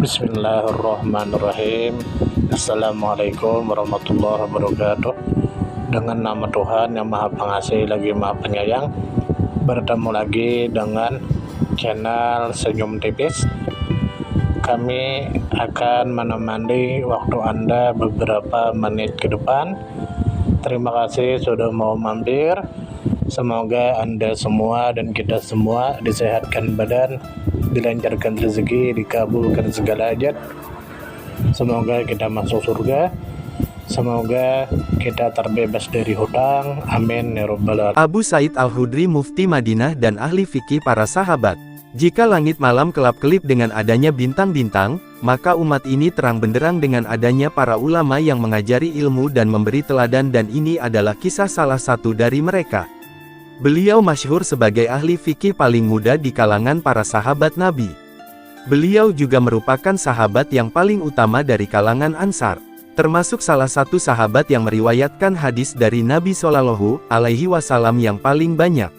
Bismillahirrahmanirrahim. Assalamualaikum warahmatullahi wabarakatuh. Dengan nama Tuhan yang Maha Pengasih lagi Maha Penyayang, bertemu lagi dengan channel Senyum Tipis. Kami akan menemani waktu Anda beberapa menit ke depan. Terima kasih sudah mau mampir. Semoga Anda semua dan kita semua disehatkan badan, dilancarkan rezeki, dikabulkan segala hajat. Semoga kita masuk surga. Semoga kita terbebas dari hutang. Amin ya rabbal alamin. Abu Said Al-Khudri, Mufti Madinah dan ahli fikih para sahabat. Jika langit malam kelap-kelip dengan adanya bintang-bintang, maka umat ini terang benderang dengan adanya para ulama yang mengajari ilmu dan memberi teladan, dan ini adalah kisah salah satu dari mereka. Beliau masyhur sebagai ahli fikih paling muda di kalangan para sahabat Nabi. Beliau juga merupakan sahabat yang paling utama dari kalangan Ansar, termasuk salah satu sahabat yang meriwayatkan hadis dari Nabi Shallallahu Alaihi Wasallam yang paling banyak.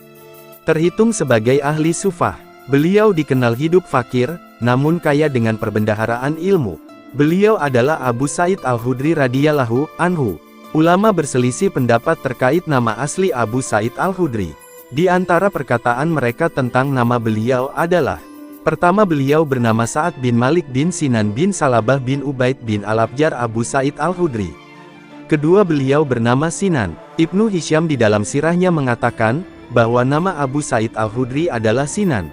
Terhitung sebagai ahli sufah, beliau dikenal hidup fakir, namun kaya dengan perbendaharaan ilmu. Beliau adalah Abu Said Al-Khudri radhiyallahu anhu. Ulama berselisih pendapat terkait nama asli Abu Said Al-Khudri. Di antara perkataan mereka tentang nama beliau adalah: pertama, beliau bernama Sa'ad bin Malik bin Sinan bin Salabah bin Ubaid bin Al-Abjar Abu Said Al-Khudri. Kedua, beliau bernama Sinan. Ibnu Hisham di dalam sirahnya mengatakan bahwa nama Abu Said Al-Khudri adalah Sinan.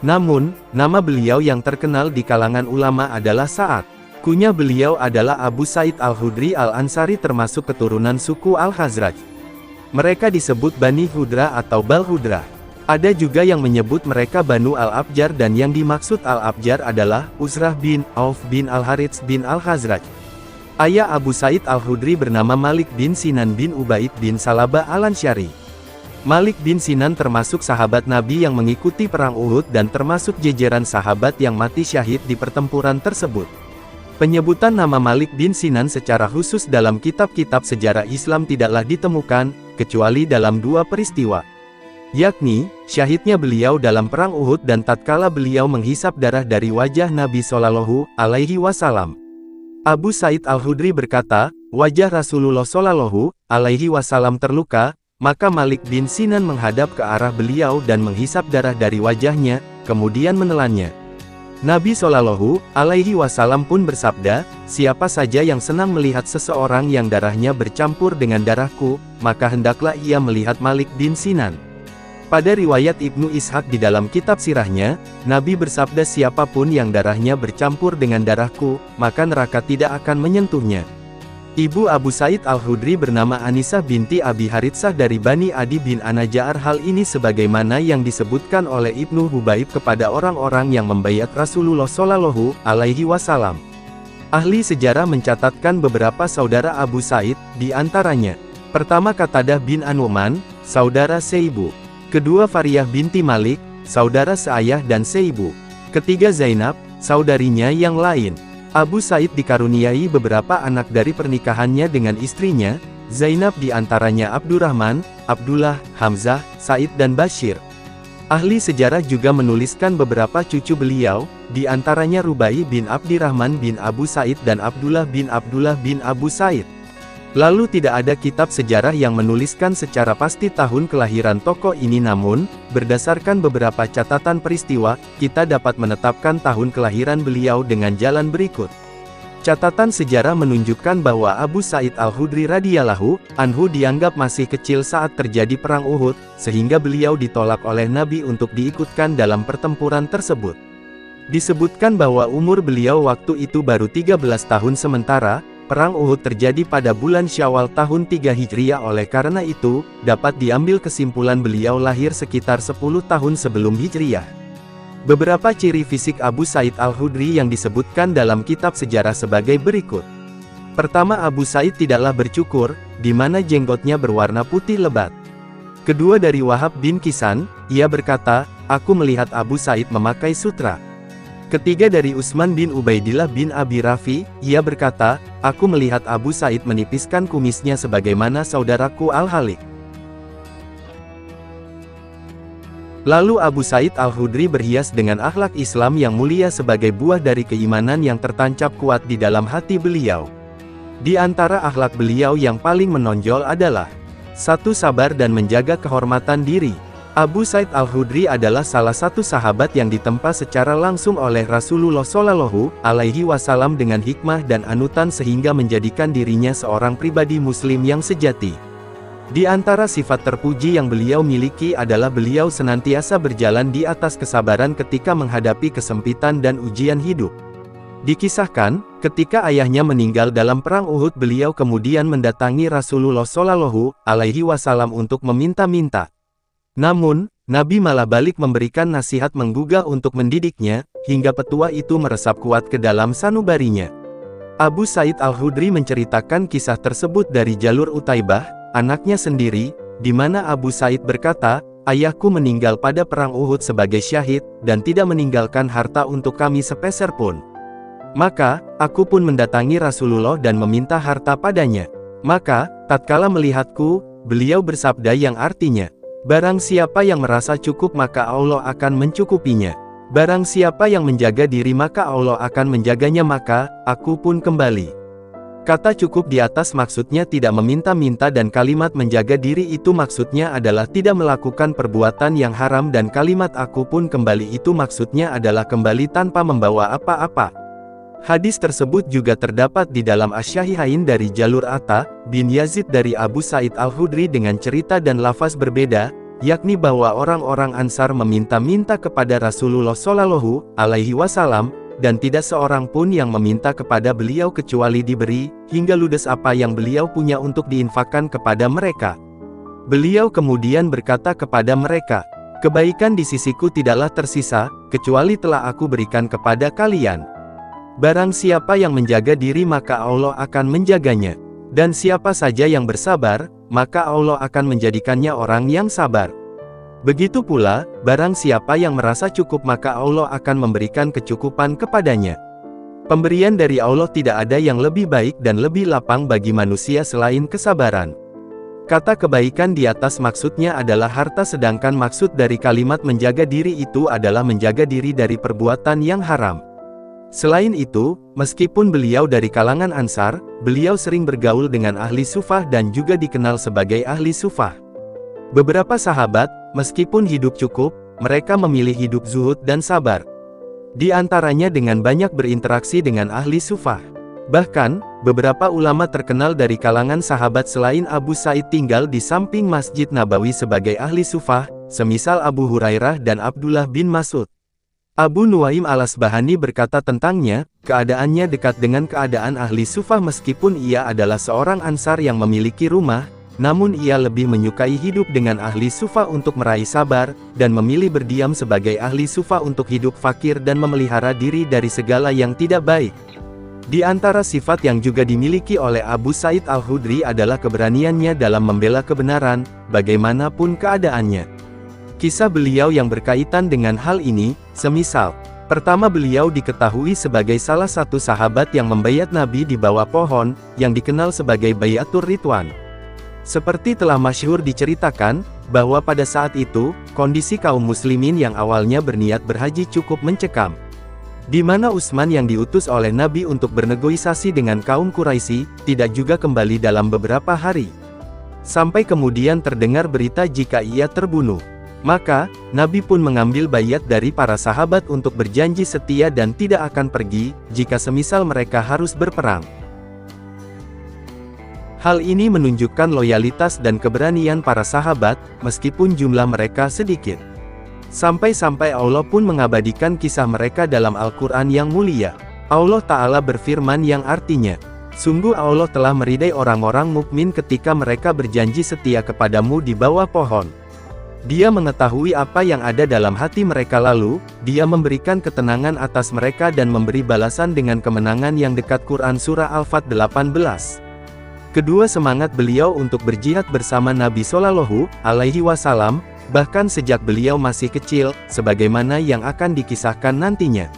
Namun, nama beliau yang terkenal di kalangan ulama adalah Sa'ad. Kunyah beliau adalah Abu Said Al-Khudri Al-Ansari, termasuk keturunan suku Al-Khazraj. Mereka disebut Bani Hudra atau Bal Hudra. Ada juga yang menyebut mereka Banu Al-Abjar, dan yang dimaksud Al-Abjar adalah Uzrah bin Auf bin Al-Harits bin Al-Khazraj. Ayah Abu Said Al-Khudri bernama Malik bin Sinan bin Ubaid bin Salabah Al-Ansyari. Malik bin Sinan termasuk sahabat Nabi yang mengikuti perang Uhud dan termasuk jajaran sahabat yang mati syahid di pertempuran tersebut. Penyebutan nama Malik bin Sinan secara khusus dalam kitab-kitab sejarah Islam tidaklah ditemukan, kecuali dalam dua peristiwa, yakni syahidnya beliau dalam perang Uhud dan tatkala beliau menghisap darah dari wajah Nabi Shallallahu Alaihi Wasallam. Abu Said Al-Khudri berkata, wajah Rasulullah Shallallahu Alaihi Wasallam terluka, maka Malik bin Sinan menghadap ke arah beliau dan menghisap darah dari wajahnya, kemudian menelannya. Nabi Shallallahu Alaihi Wasallam pun bersabda, siapa saja yang senang melihat seseorang yang darahnya bercampur dengan darahku, maka hendaklah ia melihat Malik bin Sinan. Pada riwayat Ibnu Ishaq di dalam kitab sirahnya, Nabi bersabda, siapapun yang darahnya bercampur dengan darahku, maka neraka tidak akan menyentuhnya. Ibu Abu Said Al-Khudri bernama Anisah binti Abi Haritsah dari Bani Adi bin An-Najjar. Hal ini sebagaimana yang disebutkan oleh Ibnu Hubaib kepada orang-orang yang membayat Rasulullah Shallallahu Alaihi Wasallam. Ahli sejarah mencatatkan beberapa saudara Abu Said, di antaranya: pertama, Qatadah bin An-Nu'man, saudara seibu. Kedua, Fariyah binti Malik, saudara seayah dan seibu. Ketiga, Zainab, saudarinya yang lain. Abu Said dikaruniai beberapa anak dari pernikahannya dengan istrinya, Zainab, di antaranya Abdurrahman, Abdullah, Hamzah, Said dan Bashir. Ahli sejarah juga menuliskan beberapa cucu beliau, di antaranya Rubai bin Abdirrahman bin Abu Said dan Abdullah bin Abu Said. Lalu tidak ada kitab sejarah yang menuliskan secara pasti tahun kelahiran tokoh ini, namun, berdasarkan beberapa catatan peristiwa, kita dapat menetapkan tahun kelahiran beliau dengan jalan berikut. Catatan sejarah menunjukkan bahwa Abu Said Al-Khudri radhiyallahu anhu dianggap masih kecil saat terjadi perang Uhud, sehingga beliau ditolak oleh Nabi untuk diikutkan dalam pertempuran tersebut. Disebutkan bahwa umur beliau waktu itu baru 13 tahun, sementara perang Uhud terjadi pada bulan Syawal tahun 3 Hijriah. Oleh karena itu, dapat diambil kesimpulan beliau lahir sekitar 10 tahun sebelum Hijriah. Beberapa ciri fisik Abu Said Al-Khudri yang disebutkan dalam kitab sejarah sebagai berikut. Pertama, Abu Said tidaklah bercukur, di mana jenggotnya berwarna putih lebat. Kedua, dari Wahab bin Kisan, ia berkata, aku melihat Abu Said memakai sutra. Ketiga, dari Utsman bin Ubaidillah bin Abi Rafi, ia berkata, aku melihat Abu Said menipiskan kumisnya sebagaimana saudaraku Al-Halik. Lalu Abu Said Al-Khudri berhias dengan akhlak Islam yang mulia sebagai buah dari keimanan yang tertancap kuat di dalam hati beliau. Di antara akhlak beliau yang paling menonjol adalah 1. Sabar dan menjaga kehormatan diri. Abu Said Al-Khudri adalah salah satu sahabat yang ditempa secara langsung oleh Rasulullah Shallallahu Alaihi Wasallam dengan hikmah dan anutan sehingga menjadikan dirinya seorang pribadi muslim yang sejati. Di antara sifat terpuji yang beliau miliki adalah beliau senantiasa berjalan di atas kesabaran ketika menghadapi kesempitan dan ujian hidup. Dikisahkan, ketika ayahnya meninggal dalam perang Uhud, beliau kemudian mendatangi Rasulullah Shallallahu Alaihi Wasallam untuk meminta-minta. Namun, Nabi malah balik memberikan nasihat menggugah untuk mendidiknya, hingga petua itu meresap kuat ke dalam sanubarinya. Abu Said Al-Khudri menceritakan kisah tersebut dari jalur Utaibah, anaknya sendiri, di mana Abu Said berkata, "Ayahku meninggal pada perang Uhud sebagai syahid, dan tidak meninggalkan harta untuk kami sepeser pun. Maka, aku pun mendatangi Rasulullah dan meminta harta padanya. Maka, tatkala melihatku, beliau bersabda yang artinya, barang siapa yang merasa cukup maka Allah akan mencukupinya. Barang siapa yang menjaga diri maka Allah akan menjaganya, maka, aku pun kembali." Kata cukup di atas maksudnya tidak meminta-minta, dan kalimat menjaga diri itu maksudnya adalah tidak melakukan perbuatan yang haram, dan kalimat aku pun kembali itu maksudnya adalah kembali tanpa membawa apa-apa. Hadis tersebut juga terdapat di dalam Asy-Syahihain dari jalur Atta bin Yazid dari Abu Said Al-Khudri dengan cerita dan lafaz berbeda, yakni bahwa orang-orang Ansar meminta-minta kepada Rasulullah Shallallahu Alaihi Wasallam, dan tidak seorang pun yang meminta kepada beliau kecuali diberi, hingga ludes apa yang beliau punya untuk diinfakkan kepada mereka. Beliau kemudian berkata kepada mereka, "Kebaikan di sisiku tidaklah tersisa, kecuali telah aku berikan kepada kalian. Barang siapa yang menjaga diri maka Allah akan menjaganya. Dan siapa saja yang bersabar, maka Allah akan menjadikannya orang yang sabar. Begitu pula, barang siapa yang merasa cukup maka Allah akan memberikan kecukupan kepadanya. Pemberian dari Allah tidak ada yang lebih baik dan lebih lapang bagi manusia selain kesabaran." Kata kebaikan di atas maksudnya adalah harta, sedangkan maksud dari kalimat menjaga diri itu adalah menjaga diri dari perbuatan yang haram. Selain itu, meskipun beliau dari kalangan Ansar, beliau sering bergaul dengan ahli sufah dan juga dikenal sebagai ahli sufah. Beberapa sahabat, meskipun hidup cukup, mereka memilih hidup zuhud dan sabar. Di antaranya dengan banyak berinteraksi dengan ahli sufah. Bahkan, beberapa ulama terkenal dari kalangan sahabat selain Abu Said tinggal di samping Masjid Nabawi sebagai ahli sufah, semisal Abu Hurairah dan Abdullah bin Mas'ud. Abu Nuaim Al-Asbahani berkata tentangnya, keadaannya dekat dengan keadaan ahli sufah meskipun ia adalah seorang Ansar yang memiliki rumah, namun ia lebih menyukai hidup dengan ahli sufah untuk meraih sabar, dan memilih berdiam sebagai ahli sufah untuk hidup fakir dan memelihara diri dari segala yang tidak baik. Di antara sifat yang juga dimiliki oleh Abu Said Al-Khudri adalah keberaniannya dalam membela kebenaran, bagaimanapun keadaannya. Kisah beliau yang berkaitan dengan hal ini, semisal, pertama beliau diketahui sebagai salah satu sahabat yang membaiat Nabi di bawah pohon, yang dikenal sebagai Baiatur Ridwan. Seperti telah masyhur diceritakan, bahwa pada saat itu, kondisi kaum muslimin yang awalnya berniat berhaji cukup mencekam. Di mana Utsman yang diutus oleh Nabi untuk bernegosiasi dengan kaum Quraisy, tidak juga kembali dalam beberapa hari. Sampai kemudian terdengar berita jika ia terbunuh. Maka, Nabi pun mengambil baiat dari para sahabat untuk berjanji setia dan tidak akan pergi, jika semisal mereka harus berperang. Hal ini menunjukkan loyalitas dan keberanian para sahabat, meskipun jumlah mereka sedikit. Sampai-sampai Allah pun mengabadikan kisah mereka dalam Al-Quran yang mulia. Allah Ta'ala berfirman yang artinya, "Sungguh Allah telah meridai orang-orang mukmin ketika mereka berjanji setia kepadamu di bawah pohon. Dia mengetahui apa yang ada dalam hati mereka, lalu Dia memberikan ketenangan atas mereka dan memberi balasan dengan kemenangan yang dekat." Quran Surah Al-Fat 18. Kedua, semangat beliau untuk berjihad bersama Nabi Shallallahu Alaihi Wasallam, bahkan sejak beliau masih kecil, sebagaimana yang akan dikisahkan nantinya.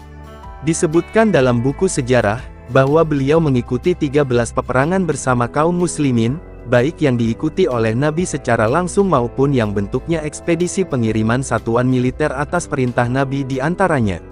Disebutkan dalam buku sejarah, bahwa beliau mengikuti 13 peperangan bersama kaum muslimin, baik yang diikuti oleh Nabi secara langsung maupun yang bentuknya ekspedisi pengiriman satuan militer atas perintah Nabi di antaranya.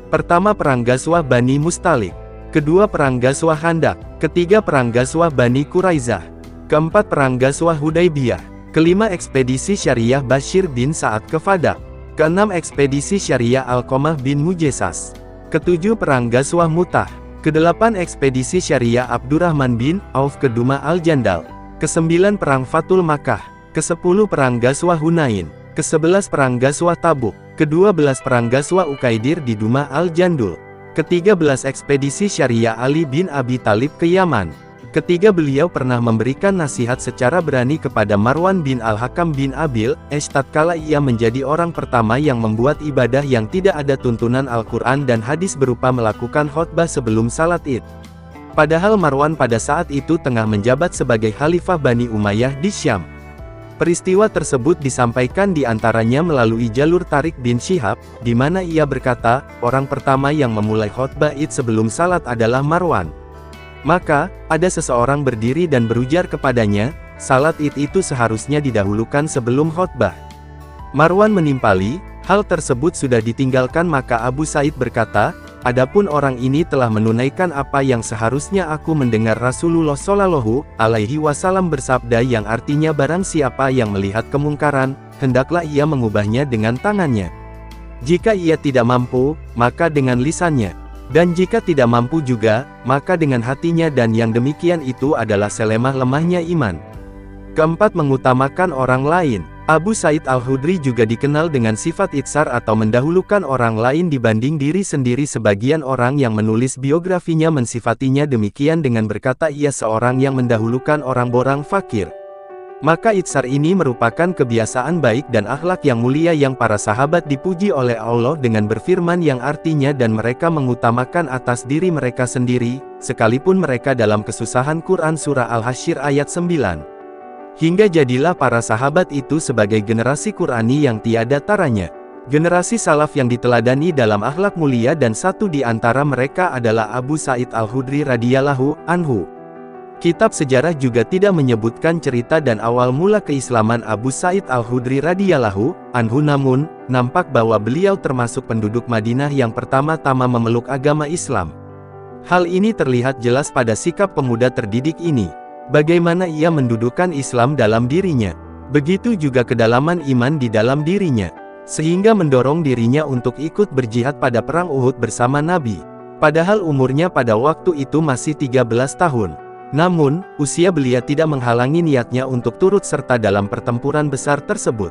Pertama, Perang Ghazwah Bani Mustalik. Kedua, Perang Ghazwah Khandaq. Ketiga, Perang Ghazwah Bani Quraizah. Keempat, Perang Ghazwah Hudaybiyah. Kelima, ekspedisi Syariah Bashir bin Sa'ad ke Fadak. Keenam, ekspedisi Syariah Alqamah bin Mujessas. Ketujuh, Perang Ghazwah Mu'tah. Kedelapan, ekspedisi Syariah Abdurrahman bin Auf ke Duma al-Jandal. Kesembilan, Perang Fatul Makkah. Kesepuluh, Perang Ghazwah Hunain. Kesebelas, Perang Ghazwah Tabuk. Kedua belas, Perang Ghazwah Ukaidir di Duma al-Jandul. Ketiga belas, ekspedisi Syariah Ali bin Abi Thalib ke Yaman. Ketiga, beliau pernah memberikan nasihat secara berani kepada Marwan bin Al-Hakam bin Abil tatkala ia menjadi orang pertama yang membuat ibadah yang tidak ada tuntunan Al-Quran dan hadis berupa melakukan khutbah sebelum salat Id. Padahal Marwan pada saat itu tengah menjabat sebagai Khalifah Bani Umayyah di Syam. Peristiwa tersebut disampaikan di antaranya melalui jalur Tariq bin Syihab, di mana ia berkata, orang pertama yang memulai khutbah Id sebelum salat adalah Marwan. Maka, ada seseorang berdiri dan berujar kepadanya, salat Id itu seharusnya didahulukan sebelum khutbah. Marwan menimpali, hal tersebut sudah ditinggalkan. Maka Abu Said berkata, adapun orang ini telah menunaikan apa yang seharusnya aku mendengar. Rasulullah Shallallahu Alaihi Wasallam bersabda yang artinya barang siapa yang melihat kemungkaran, hendaklah ia mengubahnya dengan tangannya. Jika ia tidak mampu, maka dengan lisannya. Dan jika tidak mampu juga, maka dengan hatinya, dan yang demikian itu adalah selemah-lemahnya iman. Keempat, mengutamakan orang lain. Abu Said Al-Khudri juga dikenal dengan sifat itsar atau mendahulukan orang lain dibanding diri sendiri. Sebagian orang yang menulis biografinya mensifatinya demikian dengan berkata ia seorang yang mendahulukan orang fakir. Maka itsar ini merupakan kebiasaan baik dan akhlak yang mulia yang para sahabat dipuji oleh Allah dengan berfirman yang artinya dan mereka mengutamakan atas diri mereka sendiri, sekalipun mereka dalam kesusahan. Quran Surah Al-Hasyr ayat 9. Hingga jadilah para sahabat itu sebagai generasi Qurani yang tiada taranya. Generasi salaf yang diteladani dalam akhlak mulia, dan satu di antara mereka adalah Abu Said Al-Khudri radhiyallahu anhu. Kitab sejarah juga tidak menyebutkan cerita dan awal mula keislaman Abu Said Al-Khudri radhiyallahu anhu, namun nampak bahwa beliau termasuk penduduk Madinah yang pertama-tama memeluk agama Islam. Hal ini terlihat jelas pada sikap pemuda terdidik ini. Bagaimana ia mendudukan Islam dalam dirinya, begitu juga kedalaman iman di dalam dirinya, sehingga mendorong dirinya untuk ikut berjihad pada perang Uhud bersama Nabi. Padahal umurnya pada waktu itu masih 13 tahun. Namun, usia belia tidak menghalangi niatnya untuk turut serta dalam pertempuran besar tersebut.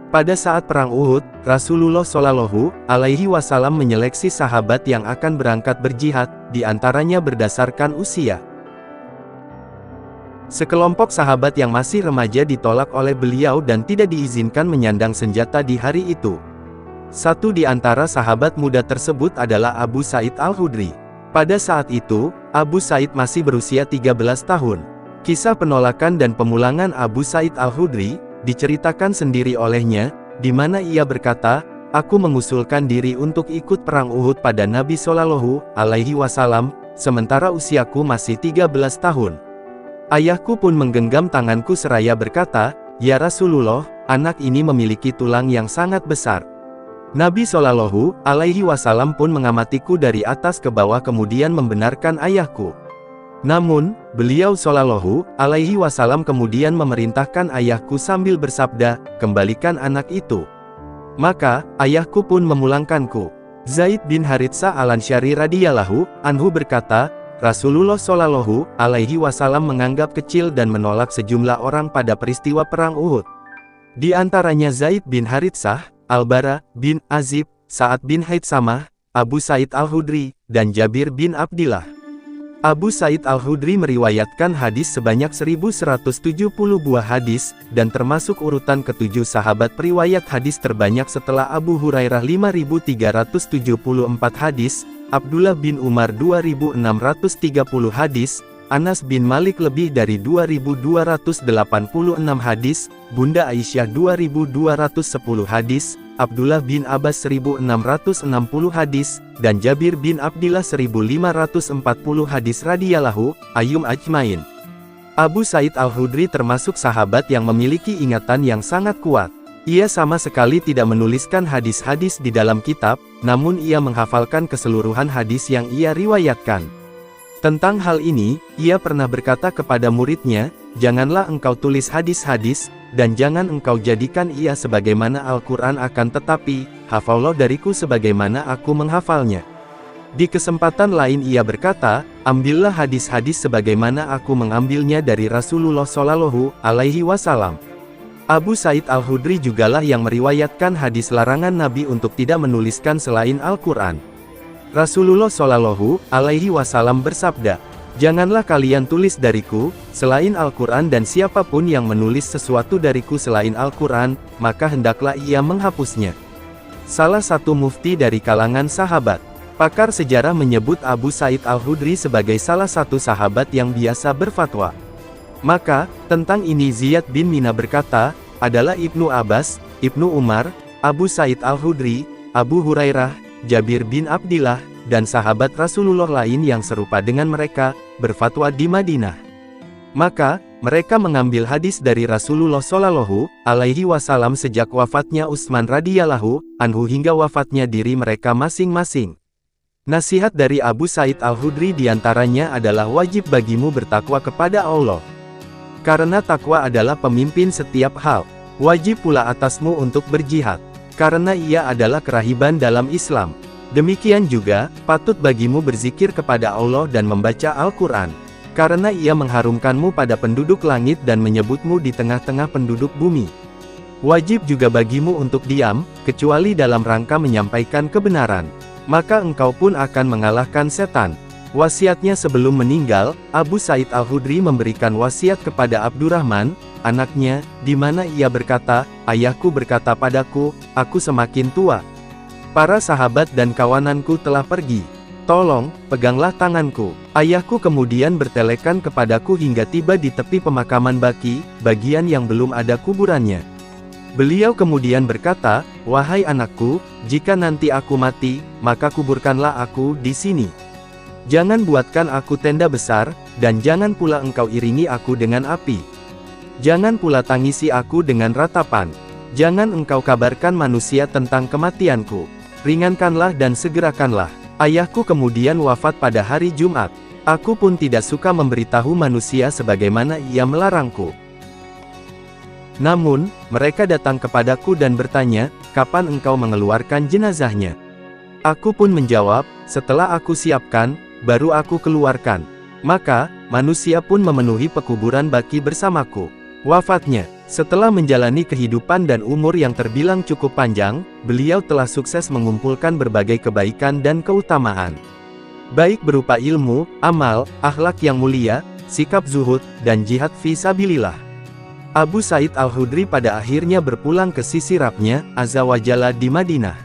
Pada saat perang Uhud, Rasulullah Shallallahu Alaihi Wasallam menyeleksi sahabat yang akan berangkat berjihad, di antaranya berdasarkan usia. Sekelompok sahabat yang masih remaja ditolak oleh beliau dan tidak diizinkan menyandang senjata di hari itu. Satu di antara sahabat muda tersebut adalah Abu Said Al-Khudri. Pada saat itu, Abu Said masih berusia 13 tahun. Kisah penolakan dan pemulangan Abu Said Al-Khudri diceritakan sendiri olehnya, di mana ia berkata, aku mengusulkan diri untuk ikut perang Uhud pada Nabi Shallallahu Alaihi Wasallam, sementara usiaku masih 13 tahun. Ayahku pun menggenggam tanganku seraya berkata, ya Rasulullah, anak ini memiliki tulang yang sangat besar. Nabi Shallallahu Alaihi Wasallam pun mengamatiku dari atas ke bawah kemudian membenarkan ayahku. Namun, beliau Shallallahu Alaihi Wasallam kemudian memerintahkan ayahku sambil bersabda, kembalikan anak itu. Maka, ayahku pun memulangkanku. Zaid bin Haritsah Al-Ansyari radhiyallahu anhu berkata, Rasulullah Shallallahu Alaihi Wasallam menganggap kecil dan menolak sejumlah orang pada peristiwa perang Uhud. Di antaranya Zaid bin Haritsah, Al-Bara bin Azib, Sa'ad bin Haitsamah, Abu Said Al-Khudri, dan Jabir bin Abdillah. Abu Said Al-Khudri meriwayatkan hadis sebanyak 1170 buah hadis, dan termasuk urutan ke-7 sahabat periwayat hadis terbanyak setelah Abu Hurairah 5374 hadis, Abdullah bin Umar 2630 hadis, Anas bin Malik lebih dari 2286 hadis, Bunda Aisyah 2210 hadis, Abdullah bin Abbas 1660 hadis, dan Jabir bin Abdillah 1540 hadis radhiyallahu anhum ajmain. Abu Sa'id Al-Khudri termasuk sahabat yang memiliki ingatan yang sangat kuat. Ia sama sekali tidak menuliskan hadis-hadis di dalam kitab, namun ia menghafalkan keseluruhan hadis yang ia riwayatkan. Tentang hal ini, ia pernah berkata kepada muridnya, "Janganlah engkau tulis hadis-hadis, dan jangan engkau jadikan ia sebagaimana Al-Quran, akan tetapi, hafallah dariku sebagaimana aku menghafalnya." Di kesempatan lain ia berkata, "Ambillah hadis-hadis sebagaimana aku mengambilnya dari Rasulullah Shallallahu Alaihi Wasallam." Abu Sa'id Al-Khudri jugalah yang meriwayatkan hadis larangan Nabi untuk tidak menuliskan selain Al-Quran. Rasulullah Shallallahu Alaihi Wasallam bersabda, "Janganlah kalian tulis dariku, selain Al-Quran, dan siapapun yang menulis sesuatu dariku selain Al-Quran, maka hendaklah ia menghapusnya." Salah satu mufti dari kalangan sahabat. Pakar sejarah menyebut Abu Sa'id Al-Khudri sebagai salah satu sahabat yang biasa berfatwa. Maka, tentang ini Ziyad bin Mina berkata, adalah Ibnu Abbas, Ibnu Umar, Abu Sa'id Al-Khudri, Abu Hurairah, Jabir bin Abdillah, dan sahabat Rasulullah lain yang serupa dengan mereka, berfatwa di Madinah. Maka, mereka mengambil hadis dari Rasulullah Shallallahu Alaihi Wasallam sejak wafatnya Utsman radhiyallahu anhu hingga wafatnya diri mereka masing-masing. Nasihat dari Abu Sa'id Al-Khudri diantaranya adalah wajib bagimu bertakwa kepada Allah. Karena takwa adalah pemimpin setiap hal. Wajib pula atasmu untuk berjihad. Karena ia adalah kerahiban dalam Islam. Demikian juga, patut bagimu berzikir kepada Allah dan membaca Al-Quran. Karena ia mengharumkanmu pada penduduk langit dan menyebutmu di tengah-tengah penduduk bumi. Wajib juga bagimu untuk diam, kecuali dalam rangka menyampaikan kebenaran. Maka engkau pun akan mengalahkan setan. Wasiatnya sebelum meninggal, Abu Sa'id Al-Khudri memberikan wasiat kepada Abdurrahman, anaknya, di mana ia berkata, "Ayahku berkata padaku, aku semakin tua. Para sahabat dan kawananku telah pergi. Tolong, peganglah tanganku." Ayahku kemudian bertelekan kepadaku hingga tiba di tepi pemakaman Baqi, bagian yang belum ada kuburannya. Beliau kemudian berkata, "Wahai anakku, jika nanti aku mati, maka kuburkanlah aku di sini. Jangan buatkan aku tenda besar, dan jangan pula engkau iringi aku dengan api. Jangan pula tangisi aku dengan ratapan. Jangan engkau kabarkan manusia tentang kematianku. Ringankanlah dan segerakanlah." Ayahku kemudian wafat pada hari Jumat. Aku pun tidak suka memberitahu manusia sebagaimana ia melarangku. Namun, mereka datang kepadaku dan bertanya, "Kapan engkau mengeluarkan jenazahnya?" Aku pun menjawab, "Setelah aku siapkan, baru aku keluarkan." Maka, manusia pun memenuhi pekuburan Baqi bersamaku. Wafatnya, setelah menjalani kehidupan dan umur yang terbilang cukup panjang, beliau telah sukses mengumpulkan berbagai kebaikan dan keutamaan. Baik berupa ilmu, amal, akhlak yang mulia, sikap zuhud, dan jihad fi sabilillah. Abu Sa'id Al-Khudri pada akhirnya berpulang ke sisi Rabbnya, Azza wa Jalla di Madinah.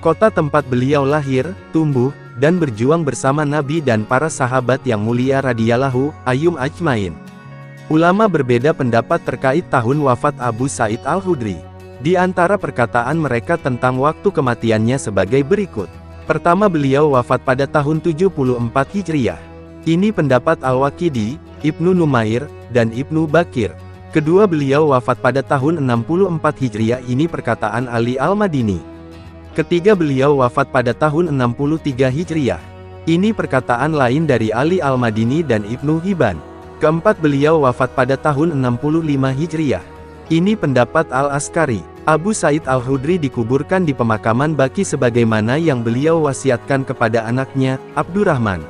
Kota tempat beliau lahir, tumbuh, dan berjuang bersama Nabi dan para sahabat yang mulia radhiyallahu anhum ajmain. Ulama berbeda pendapat terkait tahun wafat Abu Sa'id Al-Khudri. Di antara perkataan mereka tentang waktu kematiannya sebagai berikut. Pertama, beliau wafat pada tahun 74 Hijriah. Ini pendapat Al-Waqidi, Ibnu Numair, dan Ibnu Bakir. Kedua, beliau wafat pada tahun 64 Hijriah. Ini perkataan Ali Al-Madini. Ketiga, beliau wafat pada tahun 63 Hijriah. Ini perkataan lain dari Ali Al-Madini dan Ibnu Hibban. Keempat, beliau wafat pada tahun 65 Hijriah. Ini pendapat Al-Askari. Abu Sa'id Al-Khudri dikuburkan di pemakaman Baqi sebagaimana yang beliau wasiatkan kepada anaknya, Abdurrahman.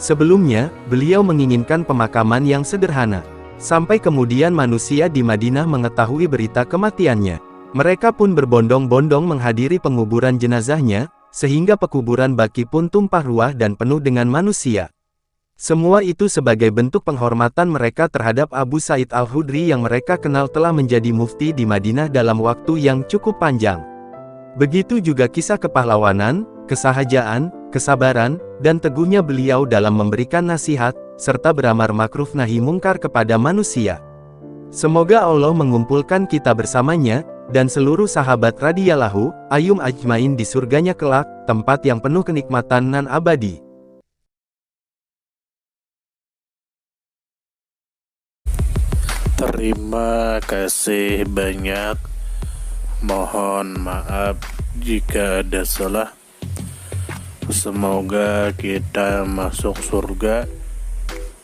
Sebelumnya, beliau menginginkan pemakaman yang sederhana. Sampai kemudian manusia di Madinah mengetahui berita kematiannya. Mereka pun berbondong-bondong menghadiri penguburan jenazahnya, sehingga pekuburan Baqi pun tumpah ruah dan penuh dengan manusia. Semua itu sebagai bentuk penghormatan mereka terhadap Abu Sa'id Al-Khudri yang mereka kenal telah menjadi mufti di Madinah dalam waktu yang cukup panjang. Begitu juga kisah kepahlawanan, kesahajaan, kesabaran, dan teguhnya beliau dalam memberikan nasihat, serta beramar ma'ruf nahi mungkar kepada manusia. Semoga Allah mengumpulkan kita bersamanya, dan seluruh sahabat radhiyallahu anhum ajmain di surganya kelak, tempat yang penuh kenikmatan nan abadi. Terima kasih banyak. Mohon maaf jika ada salah. Semoga kita masuk surga.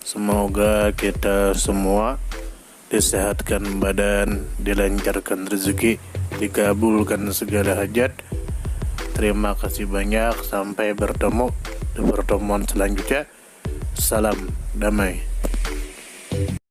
Semoga kita semua disehatkan badan, dilancarkan rezeki, dikabulkan segala hajat. Terima kasih banyak. Sampai bertemu di pertemuan selanjutnya. Salam damai.